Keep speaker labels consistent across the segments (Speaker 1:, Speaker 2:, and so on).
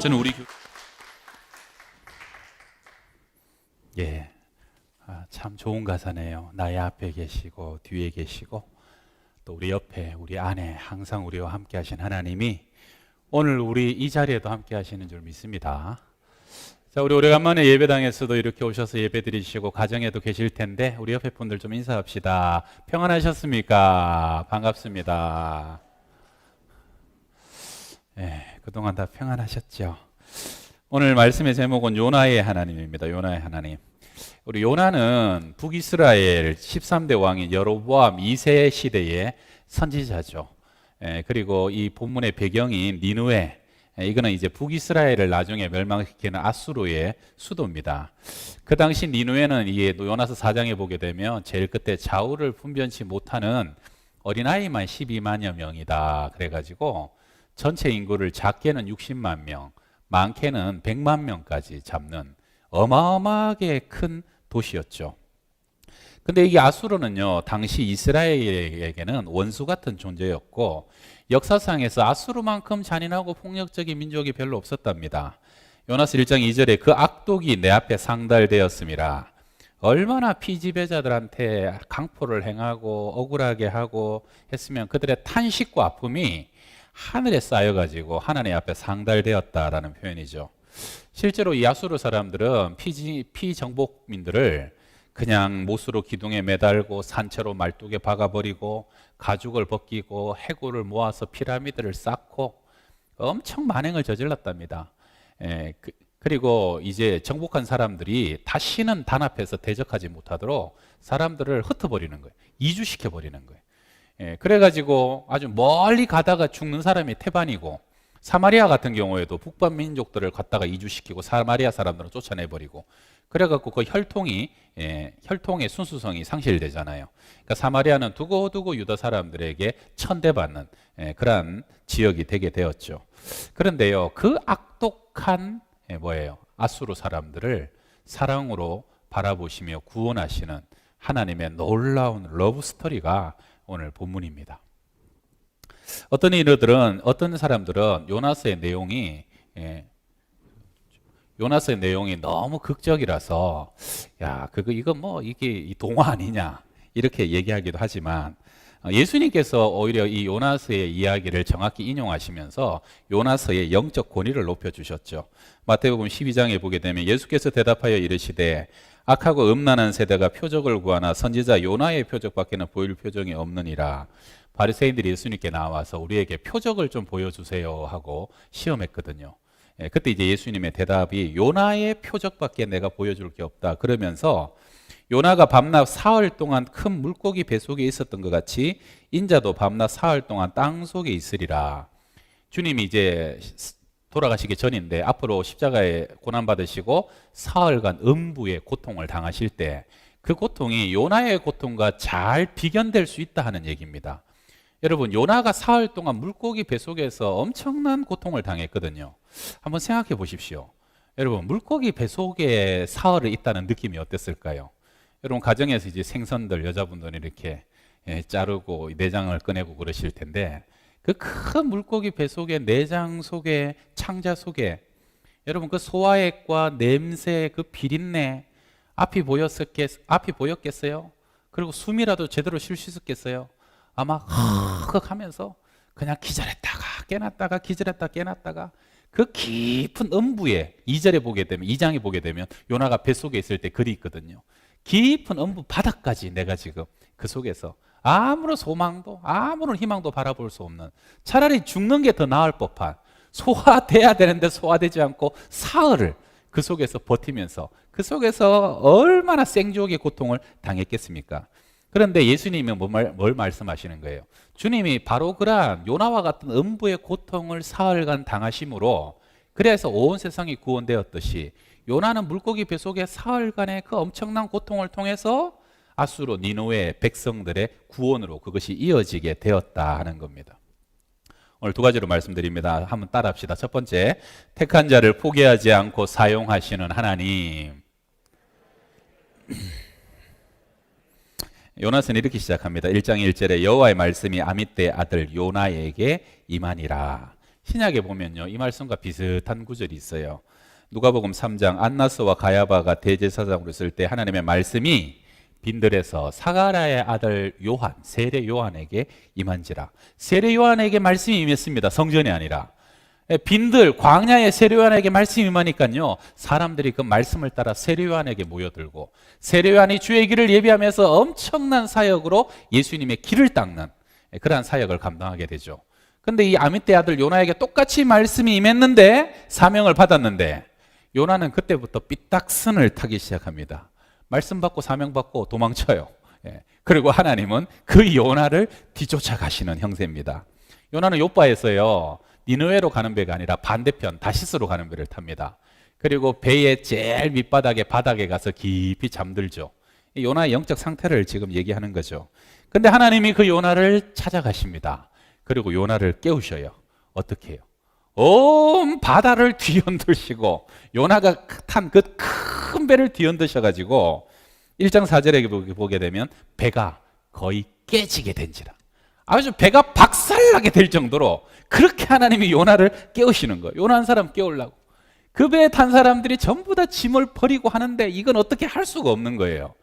Speaker 1: 저는 우리 참 좋은 가사네요. 나의 앞에 계시고 뒤에 계시고 또 우리 옆에 우리 안에 항상 우리와 함께 하신 하나님이 오늘 우리 이 자리에도 함께 하시는 줄 믿습니다. 자, 우리 오래간만에 예배당에서도 이렇게 오셔서 예배 드리시고 가정에도 계실 텐데 우리 옆에 분들 좀 인사합시다. 평안하셨습니까? 반갑습니다. 그동안 다 평안하셨죠? 오늘 말씀의 제목은 요나의 하나님입니다. 요나의 하나님. 우리 요나는 북이스라엘 13대 왕인 여로보암 2세 시대의 선지자죠. 그리고 이 본문의 배경인 니느웨, 이거는 이제 북이스라엘을 나중에 멸망시키는 아수르의 수도입니다. 그 당시 니느웨는 이게 요나서 4장에 보게 되면 제일 끝에 좌우를 분변치 못하는 어린아이만 12만여 명이다. 그래가지고 전체 인구를 작게는 60만 명, 많게는 100만 명까지 잡는 어마어마하게 큰 도시였죠. 근데 이게 아수르는요, 당시 이스라엘에게는 원수 같은 존재였고 역사상에서 아수르만큼 잔인하고 폭력적인 민족이 별로 없었답니다. 요나서 1장 2절에 그 악독이 내 앞에 상달되었음이라. 얼마나 피지배자들한테 강포를 행하고 억울하게 하고 했으면 그들의 탄식과 아픔이 하늘에 쌓여가지고 하나님 앞에 상달되었다라는 표현이죠. 실제로 이 아수르 사람들은 피정복민들을 그냥 못으로 기둥에 매달고 산채로 말뚝에 박아버리고 가죽을 벗기고 해골을 모아서 피라미드를 쌓고 엄청 만행을 저질렀답니다. 그리고 이제 정복한 사람들이 다시는 단 앞에서 대적하지 못하도록 사람들을 흩어버리는 거예요. 이주시켜버리는 거예요. 그래가지고 아주 멀리 가다가 죽는 사람이 태반이고, 사마리아 같은 경우에도 북방 민족들을 갖다가 이주시키고 사마리아 사람들은 쫓아내버리고, 그래갖고 그 혈통의 순수성이 상실되잖아요. 그러니까 사마리아는 두고두고 유다 사람들에게 천대받는 그러한 지역이 되게 되었죠. 그런데요, 그 악독한 아수르 사람들을 사랑으로 바라보시며 구원하시는 하나님의 놀라운 러브 스토리가 오늘 본문입니다. 어떤 사람들은 요나서의 내용이 너무 극적이라서 이게 동화 아니냐 이렇게 얘기하기도 하지만, 예수님께서 오히려 이 요나서의 이야기를 정확히 인용하시면서 요나서의 영적 권위를 높여주셨죠. 마태복음 12장에 보게 되면 예수께서 대답하여 이르시되 악하고 음란한 세대가 표적을 구하나 선지자 요나의 표적밖에는 보일 표정이 없느니라. 바리새인들이 예수님께 나와서 우리에게 표적을 좀 보여주세요 하고 시험했거든요. 그때 이제 예수님의 대답이 요나의 표적밖에 내가 보여줄 게 없다. 그러면서 요나가 밤낮 사흘 동안 큰 물고기 뱃속에 있었던 것 같이 인자도 밤낮 사흘 동안 땅 속에 있으리라. 주님이 이제 돌아가시기 전인데 앞으로 십자가에 고난받으시고 사흘간 음부의 고통을 당하실 때 그 고통이 요나의 고통과 잘 비견될 수 있다 하는 얘기입니다. 여러분, 요나가 사흘 동안 물고기 뱃속에서 엄청난 고통을 당했거든요. 한번 생각해 보십시오. 여러분, 물고기 뱃속에 사흘을 있다는 느낌이 어땠을까요? 여러분, 가정에서 이제 생선들, 여자분들은 이렇게 자르고 내장을 꺼내고 그러실 텐데, 그 큰 물고기 뱃속에 내장 속에 창자 속에 여러분 그 소화액과 냄새, 그 비린내 앞이 보였겠어요? 그리고 숨이라도 제대로 쉴 수 있었겠어요? 아마 헉 하면서 그냥 기절했다가 깨났다가 기절했다가 깨났다가 그 깊은 음부에 2장에 보게 되면 요나가 뱃속에 있을 때 글이 있거든요. 깊은 음부 바닥까지 내가 지금 그 속에서 아무런 소망도 아무런 희망도 바라볼 수 없는, 차라리 죽는 게 더 나을 법한, 소화돼야 되는데 소화되지 않고 사흘을 그 속에서 버티면서 그 속에서 얼마나 생지옥의 고통을 당했겠습니까? 그런데 예수님은 뭘 말씀하시는 거예요? 주님이 바로 그러한 요나와 같은 음부의 고통을 사흘간 당하심으로 그래서 온 세상이 구원되었듯이 요나는 물고기 뱃속에 사흘간의 그 엄청난 고통을 통해서 아수르 니느웨 백성들의 구원으로 그것이 이어지게 되었다 하는 겁니다. 오늘 두 가지로 말씀드립니다. 한번 따라합시다. 첫 번째, 택한 자를 포기하지 않고 사용하시는 하나님. 요나서는 이렇게 시작합니다. 1장 1절에 여호와의 말씀이 아미떼의 아들 요나에게 임하니라. 신약에 보면요, 이 말씀과 비슷한 구절이 있어요. 누가복음 3장 안나스와 가야바가 대제사장으로 있을 때 하나님의 말씀이 빈들에서 사가랴의 아들 요한, 세례 요한에게 임한지라. 세례 요한에게 말씀이 임했습니다. 성전이 아니라. 빈들 광야의 세례 요한에게 말씀이 임하니까요, 사람들이 그 말씀을 따라 세례 요한에게 모여들고, 세례 요한이 주의 길을 예비하면서 엄청난 사역으로 예수님의 길을 닦는 그러한 사역을 감당하게 되죠. 근데 이 아미떼 아들 요나에게 똑같이 말씀이 임했는데, 사명을 받았는데, 요나는 그때부터 삐딱선을 타기 시작합니다. 말씀 받고 사명 받고 도망쳐요. 그리고 하나님은 그 요나를 뒤쫓아 가시는 형세입니다. 요나는 요바에서요, 니느웨로 가는 배가 아니라 반대편 다시스로 가는 배를 탑니다. 그리고 배의 제일 밑바닥에 바닥에 가서 깊이 잠들죠. 요나의 영적 상태를 지금 얘기하는 거죠. 근데 하나님이 그 요나를 찾아가십니다. 그리고 요나를 깨우셔요. 어떻게 해요? 온 바다를 뒤흔드시고, 요나가 탄 그 큰 배를 뒤흔드셔가지고 1장 4절에 보게 되면 배가 거의 깨지게 된지라. 아주 배가 박살나게 될 정도로 그렇게 하나님이 요나를 깨우시는 거예요. 요나 한 사람 깨우려고. 그 배에 탄 사람들이 전부 다 짐을 버리고 하는데 이건 어떻게 할 수가 없는 거예요.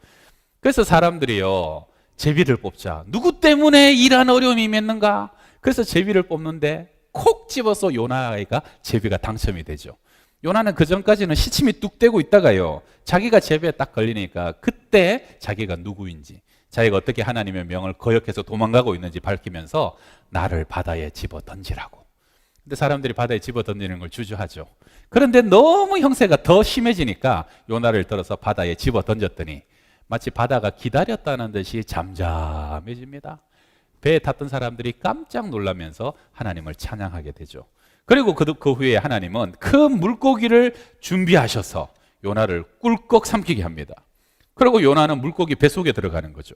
Speaker 1: 그래서 사람들이요, 제비를 뽑자. 누구 때문에 이러한 어려움이 있는가? 그래서 제비를 뽑는데 콕 집어서 요나가 제비가 당첨이 되죠. 요나는 그 전까지는 시침이 뚝 떼고 있다가요, 자기가 제비에 딱 걸리니까 그때 자기가 누구인지, 자기가 어떻게 하나님의 명을 거역해서 도망가고 있는지 밝히면서 나를 바다에 집어 던지라고. 근데 사람들이 바다에 집어 던지는 걸 주저하죠. 그런데 너무 형세가 더 심해지니까 요나를 들어서 바다에 집어 던졌더니 마치 바다가 기다렸다는 듯이 잠잠해집니다. 배에 탔던 사람들이 깜짝 놀라면서 하나님을 찬양하게 되죠. 그리고 그 후에 하나님은 큰 물고기를 준비하셔서 요나를 꿀꺽 삼키게 합니다. 그리고 요나는 물고기 뱃속에 들어가는 거죠.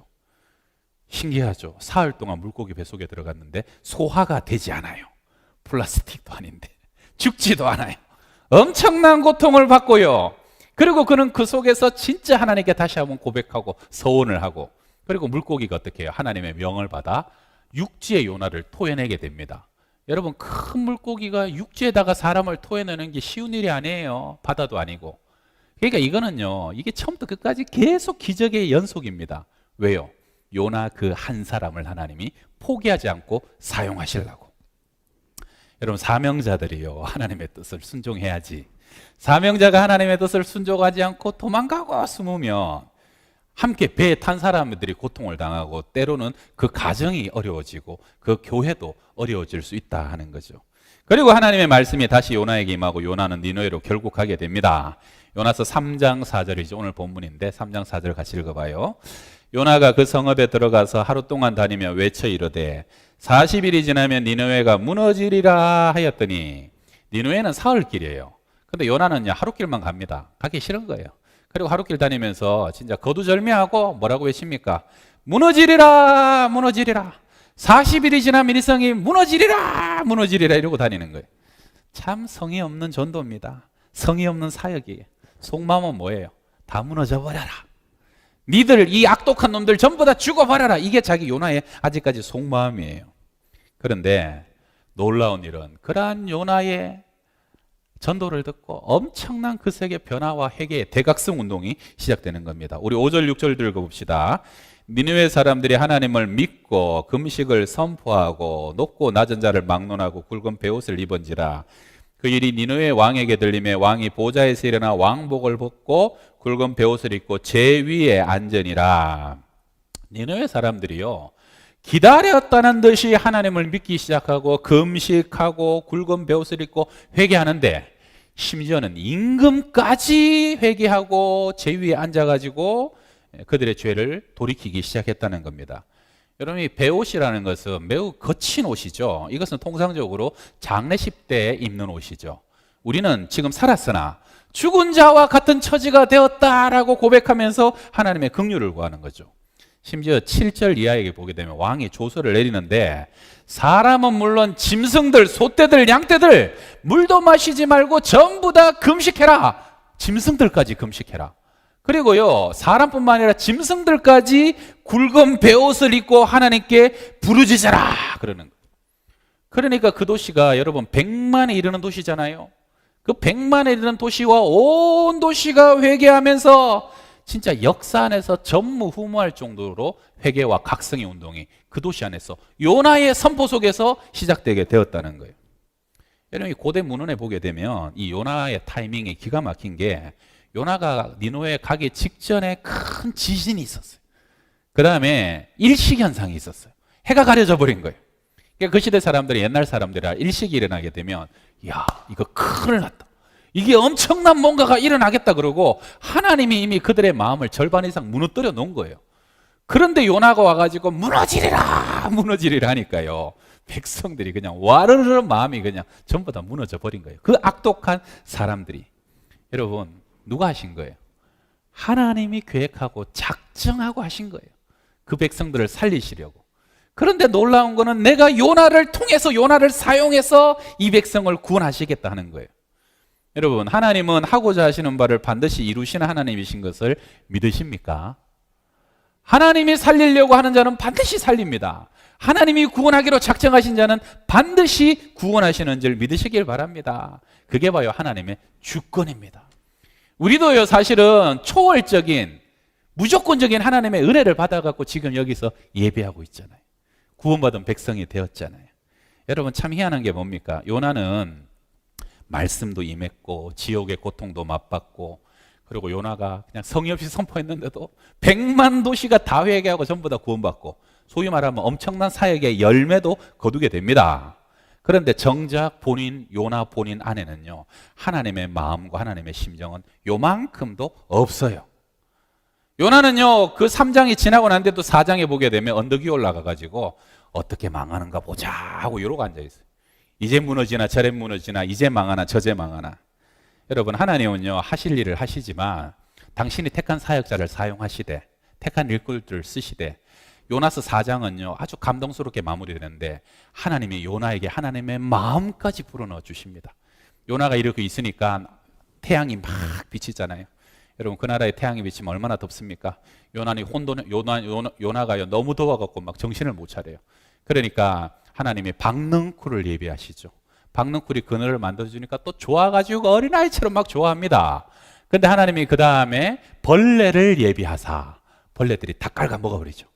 Speaker 1: 신기하죠. 사흘 동안 물고기 뱃속에 들어갔는데 소화가 되지 않아요. 플라스틱도 아닌데 죽지도 않아요. 엄청난 고통을 받고요. 그리고 그는 그 속에서 진짜 하나님께 다시 한번 고백하고 서원을 하고, 그리고 물고기가 어떻게 해요? 하나님의 명을 받아 육지의 요나를 토해내게 됩니다. 여러분, 큰 물고기가 육지에다가 사람을 토해내는 게 쉬운 일이 아니에요. 바다도 아니고. 그러니까 이거는요, 이게 처음부터 끝까지 계속 기적의 연속입니다. 왜요? 요나 그 한 사람을 하나님이 포기하지 않고 사용하시려고. 여러분, 사명자들이요, 하나님의 뜻을 순종해야지. 사명자가 하나님의 뜻을 순종하지 않고 도망가고 숨으면 함께 배에 탄 사람들이 고통을 당하고, 때로는 그 가정이 어려워지고 그 교회도 어려워질 수 있다 하는 거죠. 그리고 하나님의 말씀이 다시 요나에게 임하고 요나는 니느웨로 결국 가게 됩니다. 요나서 3장 4절이죠. 오늘 본문인데 3장 4절 같이 읽어봐요. 요나가 그 성읍에 들어가서 하루 동안 다니며 외쳐 이르되 40일이 지나면 니느웨가 무너지리라 하였더니, 니느웨는 사흘길이에요. 근데 요나는요, 하루길만 갑니다. 가기 싫은 거예요. 그리고 하루길 다니면서 진짜 거두절미하고 뭐라고 외칩니까? 무너지리라, 무너지리라. 40일이 지나면 이 성이 무너지리라, 무너지리라 이러고 다니는 거예요. 참 성의 없는 전도입니다. 성의 없는 사역이에요. 속마음은 뭐예요? 다 무너져 버려라. 니들 이 악독한 놈들 전부 다 죽어버려라. 이게 자기 요나의 아직까지 속마음이에요. 그런데 놀라운 일은 그러한 요나의 전도를 듣고 엄청난 그 세계 변화와 회개의 대각성 운동이 시작되는 겁니다. 우리 5절 6절 읽어봅시다. 니느웨 사람들이 하나님을 믿고 금식을 선포하고 높고 낮은 자를 막론하고 굵은 베옷을 입은지라. 그 일이 니느웨 왕에게 들림에 왕이 보좌에서 일어나 왕복을 벗고 굵은 베옷을 입고 제 위에 앉으니라. 니느웨 사람들이요, 기다렸다는 듯이 하나님을 믿기 시작하고 금식하고 굵은 베옷을 입고 회개하는데, 심지어는 임금까지 회개하고 제 위에 앉아가지고 그들의 죄를 돌이키기 시작했다는 겁니다. 여러분, 이 베옷이라는 것은 매우 거친 옷이죠. 이것은 통상적으로 장례식 때 입는 옷이죠. 우리는 지금 살았으나 죽은 자와 같은 처지가 되었다라고 고백하면서 하나님의 긍휼을 구하는 거죠. 심지어 7절 이하에게 보게 되면 왕이 조서를 내리는데, 사람은 물론 짐승들, 소떼들, 양떼들 물도 마시지 말고 전부 다 금식해라. 짐승들까지 금식해라. 그리고요, 사람뿐만 아니라 짐승들까지 굵은 베옷을 입고 하나님께 부르짖어라 그러는 거예요. 그러니까 그 도시가 여러분 100만에 이르는 도시잖아요. 그 100만에 이르는 도시와 온 도시가 회개하면서 진짜 역사 안에서 전무후무할 정도로 회개와 각성의 운동이 그 도시 안에서 요나의 선포 속에서 시작되게 되었다는 거예요. 여러분, 고대 문헌에 보게 되면 이 요나의 타이밍이 기가 막힌 게, 요나가 니느웨에 가기 직전에 큰 지진이 있었어요. 그 다음에 일식 현상이 있었어요. 해가 가려져 버린 거예요. 그러니까 그 시대 사람들이, 옛날 사람들이 일식이 일어나게 되면, 야, 이거 큰일 났다, 이게 엄청난 뭔가가 일어나겠다 그러고 하나님이 이미 그들의 마음을 절반 이상 무너뜨려 놓은 거예요. 그런데 요나가 와가지고 무너지리라 무너지리라 하니까요, 백성들이 그냥 와르르 마음이 그냥 전부 다 무너져 버린 거예요. 그 악독한 사람들이. 여러분, 누가 하신 거예요? 하나님이 계획하고 작정하고 하신 거예요. 그 백성들을 살리시려고. 그런데 놀라운 거는 내가 요나를 통해서, 요나를 사용해서 이 백성을 구원하시겠다 하는 거예요. 여러분, 하나님은 하고자 하시는 바를 반드시 이루시는 하나님이신 것을 믿으십니까? 하나님이 살리려고 하는 자는 반드시 살립니다. 하나님이 구원하기로 작정하신 자는 반드시 구원하시는 줄 믿으시길 바랍니다. 그게 바로 하나님의 주권입니다. 우리도요, 사실은 초월적인, 무조건적인 하나님의 은혜를 받아갖고 지금 여기서 예배하고 있잖아요. 구원받은 백성이 되었잖아요. 여러분, 참 희한한 게 뭡니까? 요나는 말씀도 임했고 지옥의 고통도 맛봤고, 그리고 요나가 그냥 성의 없이 선포했는데도 100만 도시가 다 회개하고 전부 다 구원받고, 소위 말하면 엄청난 사역의 열매도 거두게 됩니다. 그런데 정작 요나 본인 안에는요, 하나님의 마음과 하나님의 심정은 요만큼도 없어요. 요나는요, 그 3장이 지나고 난 뒤도 4장에 보게 되면 언덕 위에 올라가가지고 어떻게 망하는가 보자 하고 이러고 앉아있어요. 이제 무너지나 저래 무너지나, 이제 망하나 저제 망하나. 여러분, 하나님은요, 하실 일을 하시지만 당신이 택한 사역자를 사용하시되, 택한 일꾼들을 쓰시되, 요나서 4장은요 아주 감동스럽게 마무리되는데, 하나님이 요나에게 하나님의 마음까지 불어넣어 주십니다. 요나가 이렇게 있으니까 태양이 막 비치잖아요. 여러분, 그 나라의 태양이 비치면 얼마나 덥습니까? 요나가요 너무 더워갖고 막 정신을 못 차려요. 그러니까 하나님이 박넝쿨을 예비하시죠. 박넝쿨이 그늘을 만들어주니까 또 좋아가지고 어린아이처럼 막 좋아합니다. 근데 하나님이 그 다음에 벌레를 예비하사 벌레들이 다 깔아 먹어버리죠.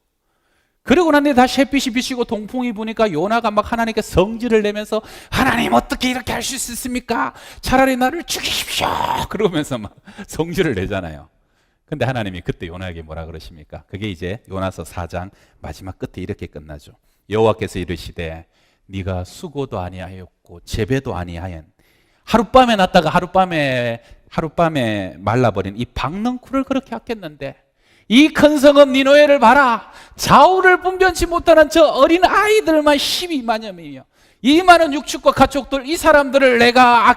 Speaker 1: 그리고 난 뒤에 다시 햇빛이 비치고 동풍이 부니까 요나가 막 하나님께 성질을 내면서, 하나님 어떻게 이렇게 할 수 있습니까? 차라리 나를 죽이십시오 그러면서 막 성질을 내잖아요. 근데 하나님이 그때 요나에게 뭐라 그러십니까? 그게 이제 요나서 4장 마지막 끝에 이렇게 끝나죠. 여호와께서 이르시되 네가 수고도 아니하였고 재배도 아니하연, 하룻밤에 났다가 하룻밤에 말라버린 이 박넝쿨을 그렇게 아꼈는데, 이 큰 성읍 니느웨를 봐라. 좌우를 분변치 못하는 저 어린 아이들만 12만여 명이요, 이 많은 육축과 가축들, 이 사람들을 내가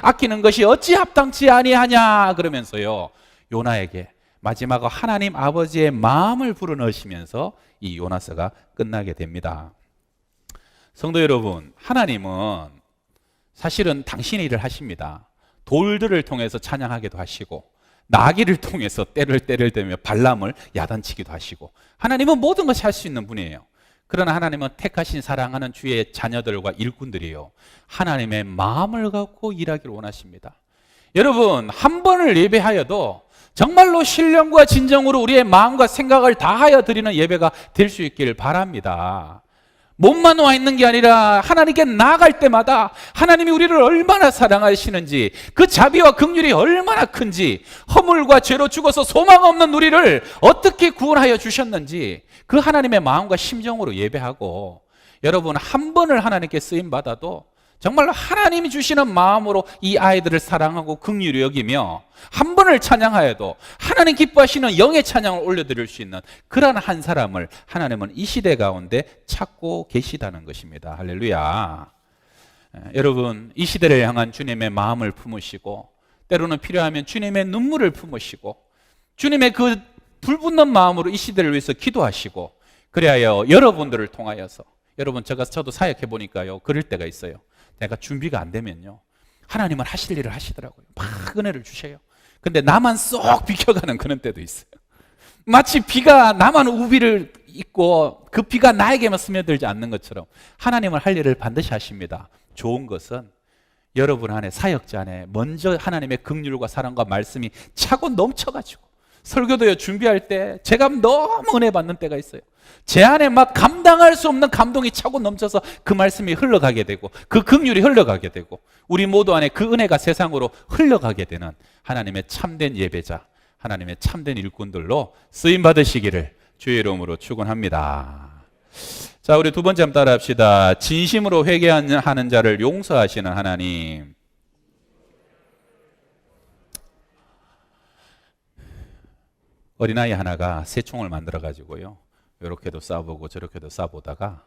Speaker 1: 아끼는 것이 어찌 합당치 아니하냐 그러면서요, 요나에게 마지막 하나님 아버지의 마음을 불어넣으시면서 이 요나서가 끝나게 됩니다. 성도 여러분, 하나님은 사실은 당신의 일을 하십니다. 돌들을 통해서 찬양하기도 하시고, 나귀를 통해서 때를 대며 발람을 야단치기도 하시고, 하나님은 모든 것이 할 수 있는 분이에요. 그러나 하나님은 택하신 사랑하는 주의 자녀들과 일꾼들이요, 하나님의 마음을 갖고 일하기를 원하십니다. 여러분, 한 번을 예배하여도 정말로 신령과 진정으로 우리의 마음과 생각을 다하여 드리는 예배가 될 수 있기를 바랍니다. 몸만 와 있는 게 아니라 하나님께 나아갈 때마다 하나님이 우리를 얼마나 사랑하시는지, 그 자비와 긍휼이 얼마나 큰지, 허물과 죄로 죽어서 소망 없는 우리를 어떻게 구원하여 주셨는지, 그 하나님의 마음과 심정으로 예배하고, 여러분, 한 번을 하나님께 쓰임 받아도 정말로 하나님이 주시는 마음으로 이 아이들을 사랑하고 긍휼히 여기며, 한 번을 찬양하여도 하나님 기뻐하시는 영의 찬양을 올려드릴 수 있는 그러한 한 사람을 하나님은 이 시대 가운데 찾고 계시다는 것입니다. 할렐루야. 여러분, 이 시대를 향한 주님의 마음을 품으시고, 때로는 필요하면 주님의 눈물을 품으시고, 주님의 그 불붙는 마음으로 이 시대를 위해서 기도하시고, 그리하여 여러분들을 통하여서, 여러분, 저도 사역해 보니까요, 그럴 때가 있어요. 내가 준비가 안 되면요, 하나님은 하실 일을 하시더라고요. 막 은혜를 주셔요. 근데 나만 쏙 비켜가는 그런 때도 있어요. 마치 비가 나만 우비를 있고 그 피가 나에게만 스며들지 않는 것처럼 하나님은 할 일을 반드시 하십니다. 좋은 것은 여러분 안에, 사역자 안에 먼저 하나님의 긍휼과 사랑과 말씀이 차고 넘쳐가지고, 설교도요 준비할 때 제가 너무 은혜 받는 때가 있어요. 제 안에 막 감당할 수 없는 감동이 차고 넘쳐서 그 말씀이 흘러가게 되고 그 긍휼이 흘러가게 되고 우리 모두 안에 그 은혜가 세상으로 흘러가게 되는 하나님의 참된 예배자, 하나님의 참된 일꾼들로 쓰임 받으시기를 주의 이름으로 축원합니다. 자, 우리 두 번째 한번 따라 합시다. 진심으로 회개하는 자를 용서하시는 하나님. 어린아이 하나가 새총을 만들어 가지고요, 이렇게도 쏴보고 저렇게도 쏴보다가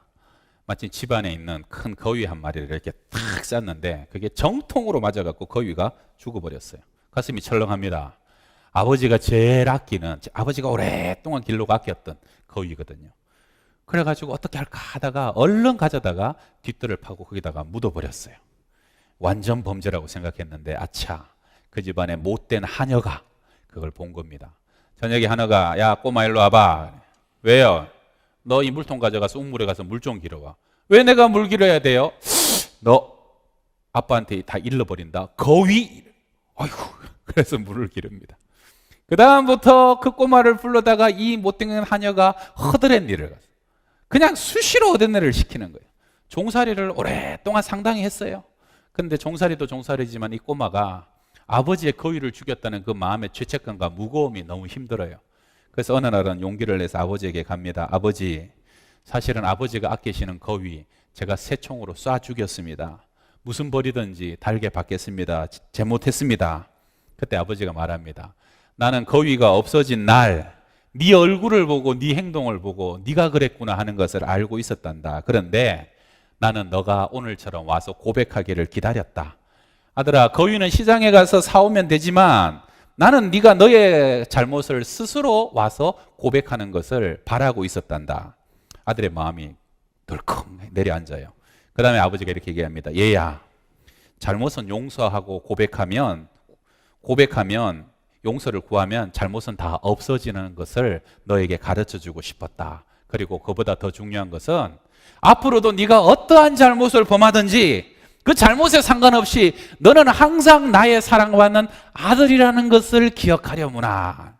Speaker 1: 마침 집안에 있는 큰 거위 한 마리를 이렇게 탁 쐈는데 그게 정통으로 맞아갖고 거위가 죽어버렸어요. 가슴이 철렁합니다. 아버지가 제일 아끼는, 아버지가 오랫동안 길러고 아꼈던 거위거든요. 그래가지고 어떻게 할까 하다가 얼른 가져다가 뒷뜰을 파고 거기다가 묻어버렸어요. 완전 범죄라고 생각했는데 아차, 그 집안에 못된 하녀가 그걸 본 겁니다. 저녁에 하녀가, 야 꼬마 일로 와봐. 왜요? 너 이 물통 가져가서 우물에 가서 물 좀 길어와. 왜 내가 물 길어야 돼요? 너 아빠한테 다 일러버린다. 거위. 아이고. 그래서 물을 기릅니다. 그 다음부터 그 꼬마를 불러다가 이 못된 하녀가 허드렛 일을 갔어요. 그냥 수시로 허드렛 일을 시키는 거예요. 종살이를 오랫동안 상당히 했어요. 그런데 종살이도 종살이지만 이 꼬마가 아버지의 거위를 죽였다는 그 마음의 죄책감과 무거움이 너무 힘들어요. 그래서 어느 날은 용기를 내서 아버지에게 갑니다. 아버지, 사실은 아버지가 아끼시는 거위 제가 새총으로 쏴 죽였습니다. 무슨 벌이든지 달게 받겠습니다. 잘못했습니다. 그때 아버지가 말합니다. 나는 거위가 없어진 날 네 얼굴을 보고 네 행동을 보고 네가 그랬구나 하는 것을 알고 있었단다. 그런데 나는 너가 오늘처럼 와서 고백하기를 기다렸다. 아들아, 거위는 시장에 가서 사오면 되지만 나는 네가 너의 잘못을 스스로 와서 고백하는 것을 바라고 있었단다. 아들의 마음이 덜컹 내려앉아요. 그 다음에 아버지가 이렇게 얘기합니다. 얘야, 잘못은 용서하고 고백하면 용서를 구하면 잘못은 다 없어지는 것을 너에게 가르쳐주고 싶었다. 그리고 그보다 더 중요한 것은 앞으로도 네가 어떠한 잘못을 범하든지 그 잘못에 상관없이 너는 항상 나의 사랑받는 아들이라는 것을 기억하려무나.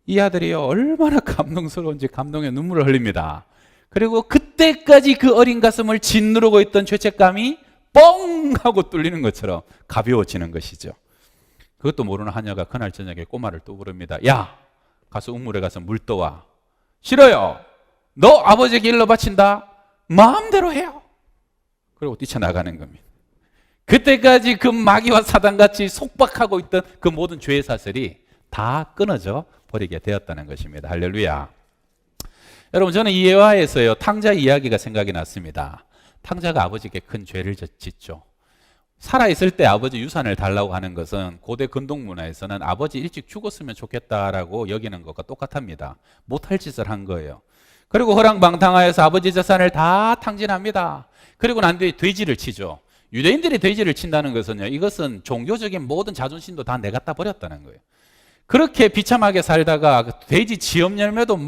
Speaker 1: 이 아들이요, 얼마나 감동스러운지 감동의 눈물을 흘립니다. 그리고 그때까지 그 어린 가슴을 짓누르고 있던 죄책감이 뻥 하고 뚫리는 것처럼 가벼워지는 것이죠. 그것도 모르는 하녀가 그날 저녁에 꼬마를 또 부릅니다. 야, 가서 우물에 가서 물 떠와. 싫어요. 너 아버지에게 일러 바친다. 마음대로 해요. 그리고 뛰쳐나가는 겁니다. 그때까지 그 마귀와 사단같이 속박하고 있던 그 모든 죄의 사슬이 다 끊어져 버리게 되었다는 것입니다. 할렐루야. 여러분, 저는 이 예화에서요, 탕자 이야기가 생각이 났습니다. 탕자가 아버지께 큰 죄를 짓죠. 살아있을 때 아버지 유산을 달라고 하는 것은 고대 근동 문화에서는 아버지 일찍 죽었으면 좋겠다라고 여기는 것과 똑같합니다. 못할 짓을 한 거예요. 그리고 허랑방탕하여서 아버지 재산을 다 탕진합니다. 그리고 난 뒤에 돼지를 치죠. 유대인들이 돼지를 친다는 것은요, 이것은 종교적인 모든 자존심도 다 내갖다 버렸다는 거예요. 그렇게 비참하게 살다가 돼지 지엄 열매도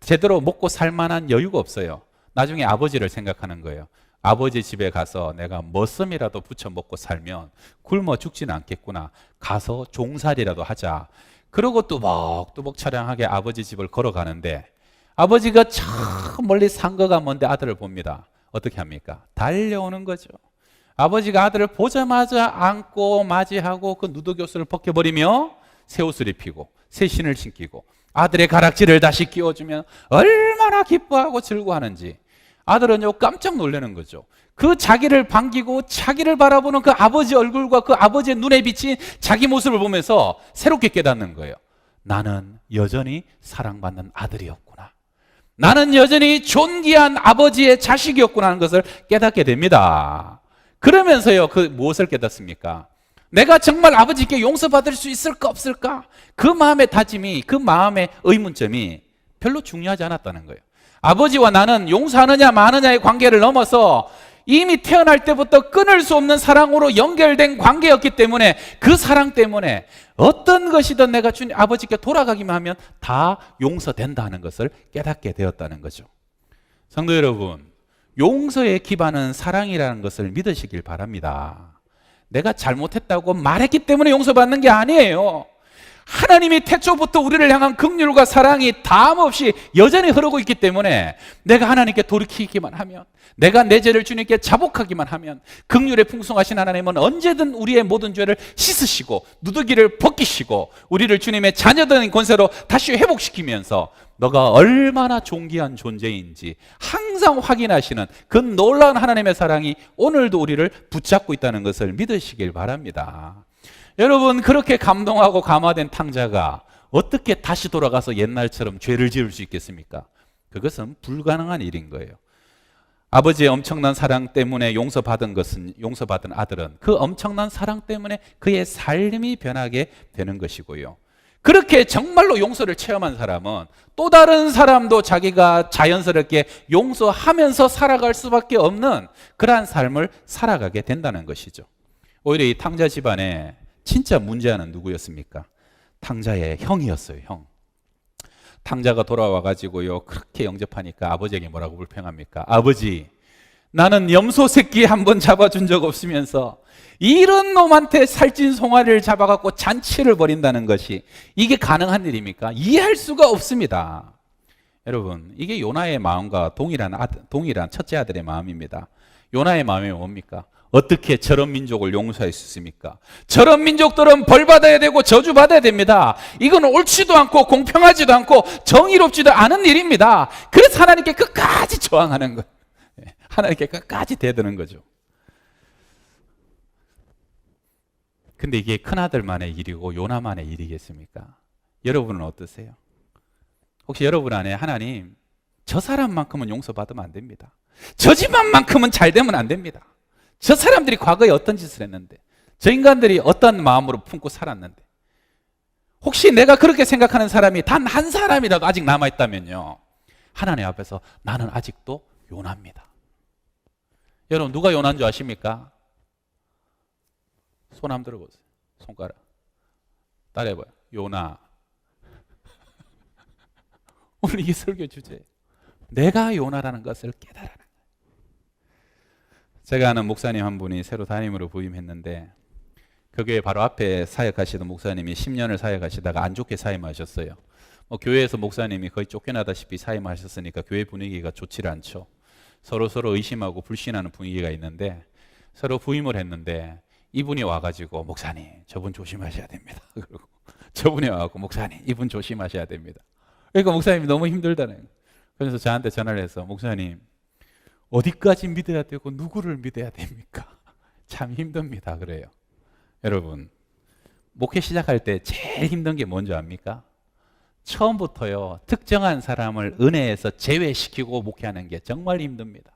Speaker 1: 제대로 먹고 살 만한 여유가 없어요. 나중에 아버지를 생각하는 거예요. 아버지 집에 가서 내가 머슴이라도 부쳐 먹고 살면 굶어 죽지는 않겠구나. 가서 종살이라도 하자. 그러고 뚜벅뚜벅 차량하게 아버지 집을 걸어가는데 아버지가 저 멀리 상거가 먼데 아들을 봅니다. 어떻게 합니까? 달려오는 거죠. 아버지가 아들을 보자마자 안고 맞이하고 그 누더기옷을 벗겨버리며 새 옷을 입히고 새 신을 신기고 아들의 가락지를 다시 끼워주면 얼마나 기뻐하고 즐거워하는지 아들은요 깜짝 놀라는 거죠. 그 자기를 반기고 자기를 바라보는 그 아버지 얼굴과 그 아버지의 눈에 비친 자기 모습을 보면서 새롭게 깨닫는 거예요. 나는 여전히 사랑받는 아들이었구나. 나는 여전히 존귀한 아버지의 자식이었구나 하는 것을 깨닫게 됩니다. 그러면서요 무엇을 깨닫습니까? 내가 정말 아버지께 용서받을 수 있을까 없을까? 그 마음의 다짐이, 그 마음의 의문점이 별로 중요하지 않았다는 거예요. 아버지와 나는 용서하느냐 마느냐의 관계를 넘어서 이미 태어날 때부터 끊을 수 없는 사랑으로 연결된 관계였기 때문에 그 사랑 때문에 어떤 것이든 내가 주님 아버지께 돌아가기만 하면 다 용서된다는 것을 깨닫게 되었다는 거죠. 성도 여러분, 용서의 기반은 사랑이라는 것을 믿으시길 바랍니다. 내가 잘못했다고 말했기 때문에 용서받는 게 아니에요. 하나님이 태초부터 우리를 향한 긍휼과 사랑이 다함없이 여전히 흐르고 있기 때문에 내가 하나님께 돌이키기만 하면, 내가 내 죄를 주님께 자복하기만 하면 긍휼에 풍성하신 하나님은 언제든 우리의 모든 죄를 씻으시고 누더기를 벗기시고 우리를 주님의 자녀된 권세로 다시 회복시키면서 너가 얼마나 존귀한 존재인지 항상 확인하시는 그 놀라운 하나님의 사랑이 오늘도 우리를 붙잡고 있다는 것을 믿으시길 바랍니다. 여러분, 그렇게 감동하고 감화된 탕자가 어떻게 다시 돌아가서 옛날처럼 죄를 지을 수 있겠습니까? 그것은 불가능한 일인 거예요. 아버지의 엄청난 사랑 때문에 용서받은 아들은 그 엄청난 사랑 때문에 그의 삶이 변하게 되는 것이고요. 그렇게 정말로 용서를 체험한 사람은 또 다른 사람도 자기가 자연스럽게 용서하면서 살아갈 수밖에 없는 그러한 삶을 살아가게 된다는 것이죠. 오히려 이 탕자 집안에 진짜 문제는 누구였습니까? 탕자의 형이었어요. 형. 탕자가 돌아와 가지고요, 그렇게 영접하니까 아버지에게 뭐라고 불평합니까? 아버지, 나는 염소 새끼 한 번 잡아준 적 없으면서 이런 놈한테 살찐 송아리를 잡아갖고 잔치를 벌인다는 것이 이게 가능한 일입니까? 이해할 수가 없습니다. 여러분, 이게 요나의 마음과 동일한 첫째 아들의 마음입니다. 요나의 마음이 뭡니까? 어떻게 저런 민족을 용서할 수 있습니까? 저런 민족들은 벌받아야 되고 저주받아야 됩니다. 이건 옳지도 않고 공평하지도 않고 정의롭지도 않은 일입니다. 그래서 하나님께 끝까지 저항하는 거예요. 하나님께 끝까지 대드는 거죠. 근데 이게 큰아들만의 일이고 요나만의 일이겠습니까? 여러분은 어떠세요? 혹시 여러분 안에 하나님, 저 사람만큼은 용서받으면 안 됩니다. 저 집안만큼은 잘 되면 안 됩니다. 저 사람들이 과거에 어떤 짓을 했는데, 저 인간들이 어떤 마음으로 품고 살았는데, 혹시 내가 그렇게 생각하는 사람이 단 한 사람이라도 아직 남아있다면요, 하나님 앞에서 나는 아직도 요나입니다. 여러분, 누가 요나인 줄 아십니까? 손 한번 들어보세요. 손가락 따라해봐요. 요나. 오늘 이게 설교 주제, 내가 요나라는 것을 깨달아라. 제가 아는 목사님 한 분이 새로 담임으로 부임했는데 그 교회 바로 앞에 사역하시던 목사님이 10년을 사역하시다가 안 좋게 사임하셨어요. 교회에서 목사님이 거의 쫓겨나다시피 사임하셨으니까 교회 분위기가 좋지 않죠. 서로 의심하고 불신하는 분위기가 있는데 서로 부임을 했는데 이분이 와가지고 목사님 저분 조심하셔야 됩니다. 그리고 저분이 와가지고 목사님 이분 조심하셔야 됩니다. 그러니까 목사님이 너무 힘들다는. 그래서 저한테 전화를 해서 목사님 어디까지 믿어야 되고 누구를 믿어야 됩니까? 참 힘듭니다. 그래요. 여러분, 목회 시작할 때 제일 힘든 게 뭔지 압니까? 처음부터요, 특정한 사람을 은혜에서 제외시키고 목회하는 게 정말 힘듭니다.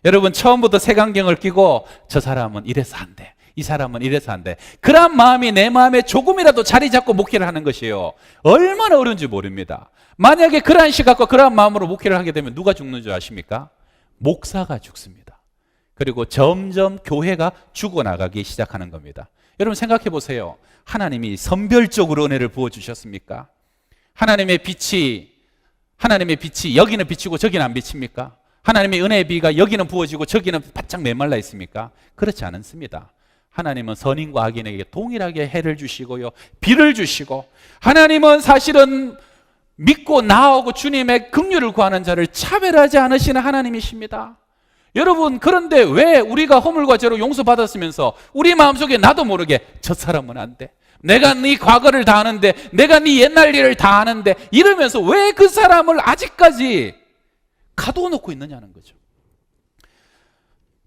Speaker 1: 여러분, 처음부터 색안경을 끼고 저 사람은 이래서 안 돼, 이 사람은 이래서 안 돼, 그런 마음이 내 마음에 조금이라도 자리 잡고 목회를 하는 것이에요, 얼마나 어려운지 모릅니다. 만약에 그러한 시각과 그러한 마음으로 목회를 하게 되면 누가 죽는 줄 아십니까? 목사가 죽습니다. 그리고 점점 교회가 죽어나가기 시작하는 겁니다. 여러분 생각해 보세요. 하나님이 선별적으로 은혜를 부어주셨습니까? 하나님의 빛이 여기는 비치고 저기는 안 비칩니까? 하나님의 은혜의 비가 여기는 부어지고 저기는 바짝 메말라 있습니까? 그렇지 않습니다. 하나님은 선인과 악인에게 동일하게 해를 주시고요, 비를 주시고, 하나님은 사실은 믿고 나아오고 주님의 긍휼을 구하는 자를 차별하지 않으시는 하나님이십니다. 여러분, 그런데 왜 우리가 허물과 죄로 용서받았으면서 우리 마음속에 나도 모르게 저 사람은 안 돼, 내가 네 과거를 다 아는데, 내가 네 옛날 일을 다 아는데, 이러면서 왜 그 사람을 아직까지 가둬놓고 있느냐는 거죠.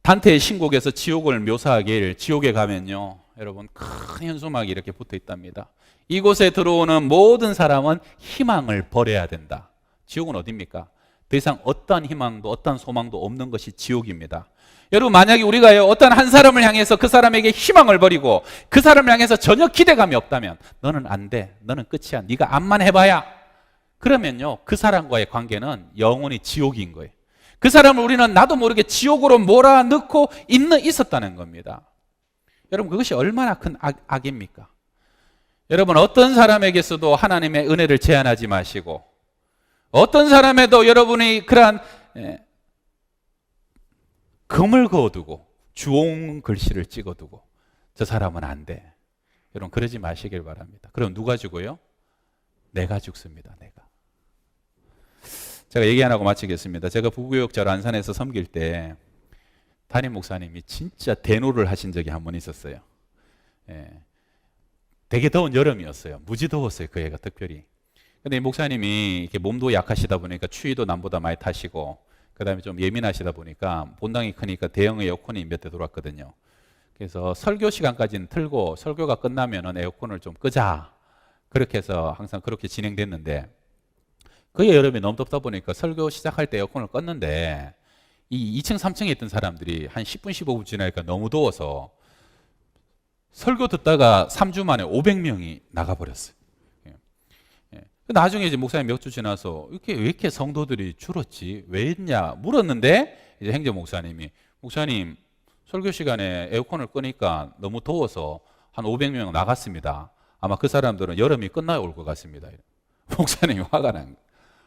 Speaker 1: 단테의 신곡에서 지옥을 묘사하길, 지옥에 가면요 여러분 큰 현수막이 이렇게 붙어 있답니다. 이곳에 들어오는 모든 사람은 희망을 버려야 된다. 지옥은 어디입니까? 더 이상 어떠한 희망도 어떠한 소망도 없는 것이 지옥입니다. 여러분, 만약에 우리가 어떤 한 사람을 향해서 그 사람에게 희망을 버리고 그 사람을 향해서 전혀 기대감이 없다면 너는 안 돼, 너는 끝이야, 네가 암만 해봐야, 그러면요 그 사람과의 관계는 영원히 지옥인 거예요. 그 사람을 우리는 나도 모르게 지옥으로 몰아넣고 있었다는 겁니다. 여러분, 그것이 얼마나 큰 악입니까? 여러분, 어떤 사람에게서도 하나님의 은혜를 제한하지 마시고, 어떤 사람에도 여러분이 그러한 금을 그어두고 주홍 글씨를 찍어두고 저 사람은 안 돼. 여러분, 그러지 마시길 바랍니다. 그럼 누가 죽어요? 내가 죽습니다. 내가. 제가 얘기 안 하고 마치겠습니다. 제가 부구역자로 안산에서 섬길 때 담임 목사님이 진짜 대노를 하신 적이 한 번 있었어요. 되게 더운 여름이었어요. 무지 더웠어요. 그 애가 특별히. 근데 이 목사님이 이렇게 몸도 약하시다 보니까 추위도 남보다 많이 타시고, 그 다음에 좀 예민하시다 보니까 본당이 크니까 대형 에어컨이 몇 대 들어왔거든요. 그래서 설교 시간까지는 틀고 설교가 끝나면은 에어컨을 좀 끄자. 그렇게 해서 항상 그렇게 진행됐는데, 그 여름이 너무 덥다 보니까 설교 시작할 때 에어컨을 껐는데 이 2층, 3층에 있던 사람들이 한 10분, 15분 지나니까 너무 더워서 설교 듣다가 3주 만에 500명이 나가버렸어요. 나중에 이제 목사님 몇 주 지나서 왜 이렇게 성도들이 줄었지? 왜 했냐? 물었는데 이제 행정 목사님이, 목사님, 설교 시간에 에어컨을 끄니까 너무 더워서 한 500명 나갔습니다. 아마 그 사람들은 여름이 끝나야 올 것 같습니다. 목사님이 화가 난 거예요.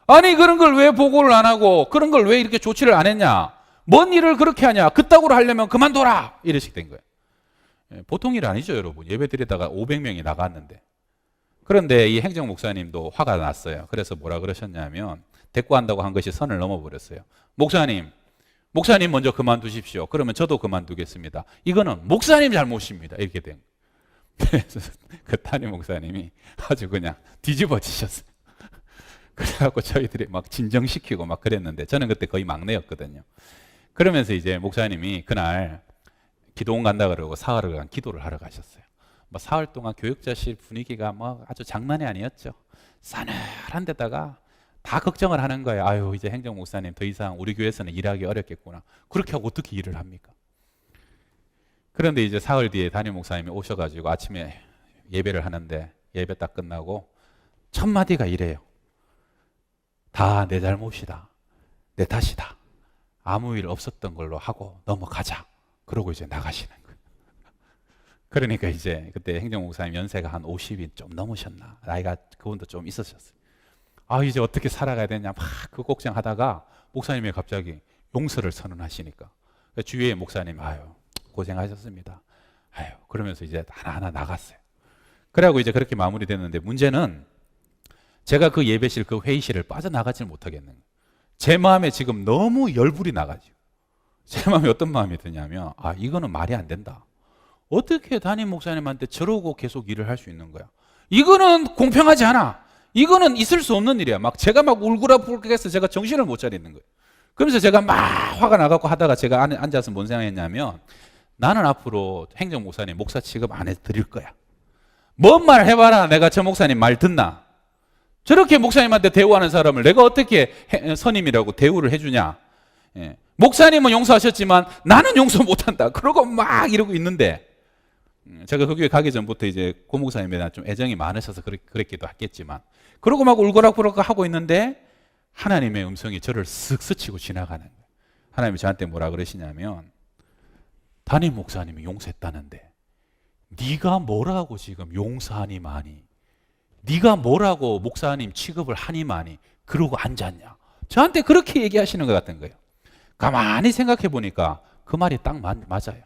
Speaker 1: 아니, 그런 걸 왜 보고를 안 하고 그런 걸 왜 이렇게 조치를 안 했냐? 뭔 일을 그렇게 하냐? 그따구로 하려면 그만둬라! 이러식 된 거예요. 보통 일 아니죠, 여러분. 예배 드리다가 500명이 나갔는데. 그런데 이 행정 목사님도 화가 났어요. 그래서 뭐라 그러셨냐면, 대꾸한다고 한 것이 선을 넘어버렸어요. 목사님 먼저 그만두십시오. 그러면 저도 그만두겠습니다. 이거는 목사님 잘못입니다. 이렇게 된 거예요. 그래서 그 담임 목사님이 아주 그냥 뒤집어지셨어요. 그래갖고 저희들이 막 진정시키고 막 그랬는데, 저는 그때 거의 막내였거든요. 그러면서 이제 목사님이 그날 기도원 간다 그러고 사흘을 간 기도를 하러 가셨어요. 뭐 사흘 동안 교육자실 분위기가 뭐 아주 장난이 아니었죠. 싸늘한 데다가 다 걱정을 하는 거예요. 아유, 이제 행정 목사님 더 이상 우리 교회에서는 일하기 어렵겠구나. 그렇게 하고 어떻게 일을 합니까? 그런데 이제 사흘 뒤에 담임 목사님이 오셔가지고 아침에 예배를 하는데, 예배 딱 끝나고 첫 마디가 이래요. 다 내 잘못이다. 내 탓이다. 아무 일 없었던 걸로 하고 넘어가자. 그러고 이제 나가시는 거예요. 그러니까 이제 그때 행정 목사님 연세가 한 50이 좀 넘으셨나. 나이가 그분도 좀 있으셨어요. 아, 이제 어떻게 살아가야 되냐 막 그 걱정하다가 목사님이 갑자기 용서를 선언하시니까 주위에 목사님, 아유, 고생하셨습니다. 아유, 그러면서 이제 하나하나 나갔어요. 그래갖고 이제 그렇게 마무리됐는데, 문제는 제가 그 예배실, 그 회의실을 빠져나가질 못하겠는 거예요. 제 마음에 지금 너무 열불이 나가지고, 제 마음에 어떤 마음이 드냐면, 아, 이거는 말이 안 된다. 어떻게 담임 목사님한테 저러고 계속 일을 할 수 있는 거야? 이거는 공평하지 않아. 이거는 있을 수 없는 일이야. 막 제가 막 울그락불그락해서 제가 정신을 못 차리는 거예요. 그러면서 제가 막 화가 나갖고 하다가 제가 안에 앉아서 뭔 생각했냐면, 나는 앞으로 행정 목사님 목사 취급 안 해드릴 거야. 뭔 말 해봐라. 내가 저 목사님 말 듣나? 저렇게 목사님한테 대우하는 사람을 내가 어떻게 선임이라고 대우를 해주냐? 목사님은 용서하셨지만 나는 용서 못한다. 그러고 막 이러고 있는데, 제가 그 교회 가기 전부터 이제 고 목사님에 대한 좀 애정이 많으셔서 그랬기도 했겠지만, 그러고 막 울거락부락 하고 있는데 하나님의 음성이 저를 쓱 스치고 지나가는 거예요. 하나님이 저한테 뭐라 그러시냐면, 담임 목사님이 용서했다는데 네가 뭐라고 지금 용서하니마니, 네가 뭐라고 목사님 취급을 하니마니 그러고 앉았냐. 저한테 그렇게 얘기하시는 것 같은 거예요. 가만히 생각해 보니까 그 말이 딱 맞아요.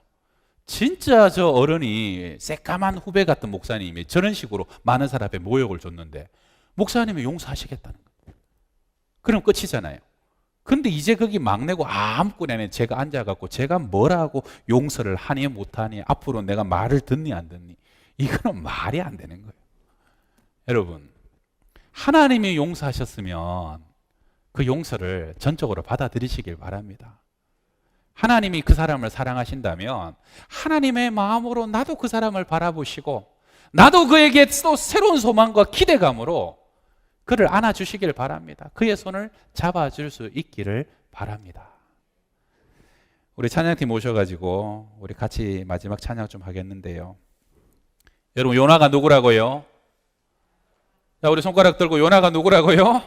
Speaker 1: 진짜 저 어른이 새까만 후배 같은 목사님이 저런 식으로 많은 사람 앞에 모욕을 줬는데 목사님이 용서하시겠다는 거예요. 그럼 끝이잖아요. 근데 이제 거기 막내고 아무거나 제가 앉아갖고 제가 뭐라고 용서를 하니 못하니, 앞으로 내가 말을 듣니 안 듣니, 이거는 말이 안 되는 거예요. 여러분, 하나님이 용서하셨으면 그 용서를 전적으로 받아들이시길 바랍니다. 하나님이 그 사람을 사랑하신다면 하나님의 마음으로 나도 그 사람을 바라보시고, 나도 그에게 또 새로운 소망과 기대감으로 그를 안아주시길 바랍니다. 그의 손을 잡아줄 수 있기를 바랍니다. 우리 찬양팀 오셔가지고 우리 같이 마지막 찬양 좀 하겠는데요. 여러분, 요나가 누구라고요? 자, 우리 손가락 들고 요나가 누구라고요?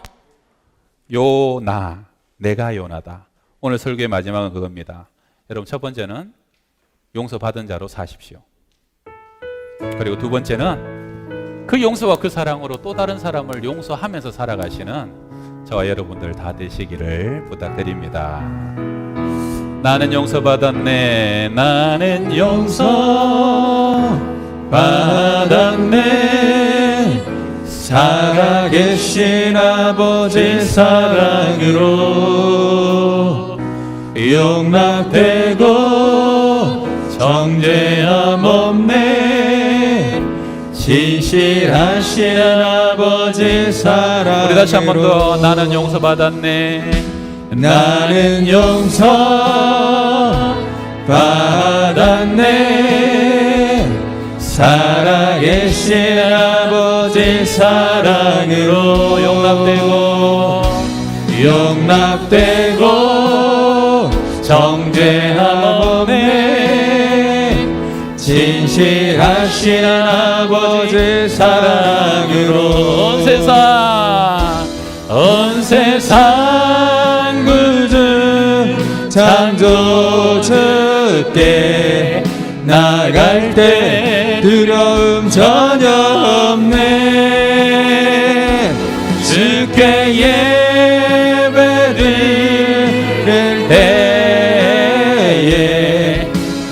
Speaker 1: 요나, 내가 요나다. 오늘 설교의 마지막은 그겁니다. 여러분, 첫 번째는 용서받은 자로 사십시오. 그리고 두 번째는 그 용서와 그 사랑으로 또 다른 사람을 용서하면서 살아가시는 저와 여러분들 다 되시기를 부탁드립니다. 나는 용서받았네. 나는 용서받았네. 살아계신 아버지 사랑으로 용납되고 정죄함 없네. 진실하신 아버지 사랑으로. 우리 다시 한 번 더. 나는 용서받았네. 나는 용서받았네. 살아계신 아버지 사랑으로 용납되고 정죄함 없네. 진실하신 아버지 사랑으로 온 세상 구주 창조주께 나갈 때 두려움 전혀 없네. 주께 예배드릴 때에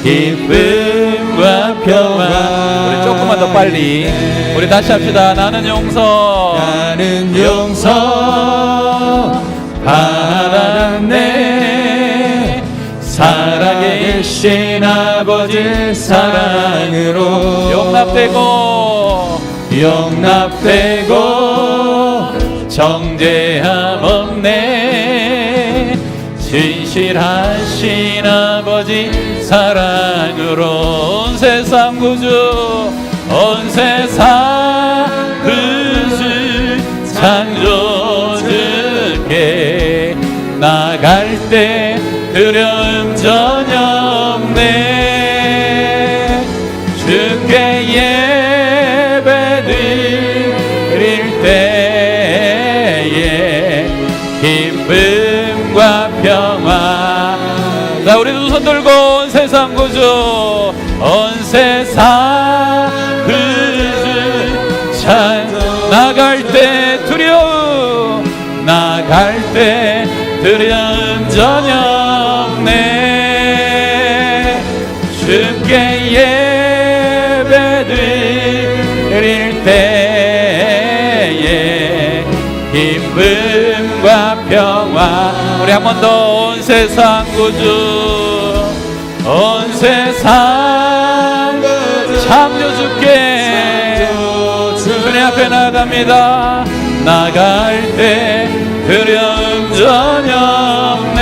Speaker 1: 기쁨과 평화. 우리 조금만 더 빨리. 우리 다시 합시다. 나는 용서받았네. 살아계신 아버지 사랑으로 용납되고 정죄함 없네. 진실하신 아버지 사랑으로 온 세상 구주 창조주께 나갈 때 두려움 전혀 없네. 주께 예배드릴 때에 기쁨과 평화. 자, 우리 두 손 들고 온 세상 구주 나갈 때 두려움 전혀 없네. 주께 예배드릴 때에 기쁨과 평화. 우리 한 번 더. 온 세상 구주 창조주께 주님 앞에 나갑니다. 나갈 때 두려움 전혀 없네.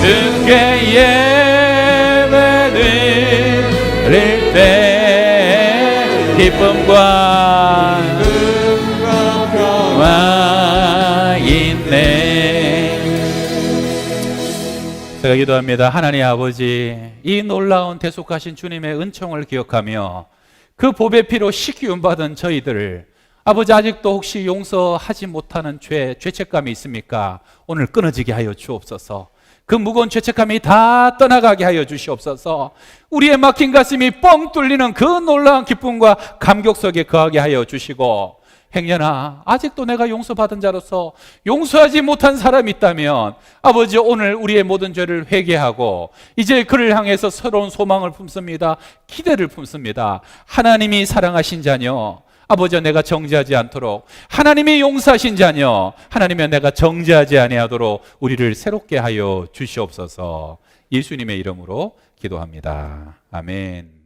Speaker 1: 주께 예배드릴 때 기쁨과 평화 있네. 제가 기도합니다. 하나님 아버지, 이 놀라운 대속하신 주님의 은총을 기억하며 그 보배 피로 식기운 받은 저희들, 아버지, 아직도 혹시 용서하지 못하는 죄책감이 있습니까? 오늘 끊어지게 하여 주옵소서. 그 무거운 죄책감이 다 떠나가게 하여 주시옵소서. 우리의 막힌 가슴이 뻥 뚫리는 그 놀라운 기쁨과 감격 속에 거하게 하여 주시고, 행여나 아직도 내가 용서받은 자로서 용서하지 못한 사람이 있다면 아버지, 오늘 우리의 모든 죄를 회개하고 이제 그를 향해서 새로운 소망을 품습니다. 기대를 품습니다. 하나님이 사랑하신 자녀, 아버지, 내가 정죄하지 않도록, 하나님이 용서하신 자녀, 하나님이 내가 정죄하지 아니하도록 우리를 새롭게 하여 주시옵소서. 예수님의 이름으로 기도합니다. 아멘.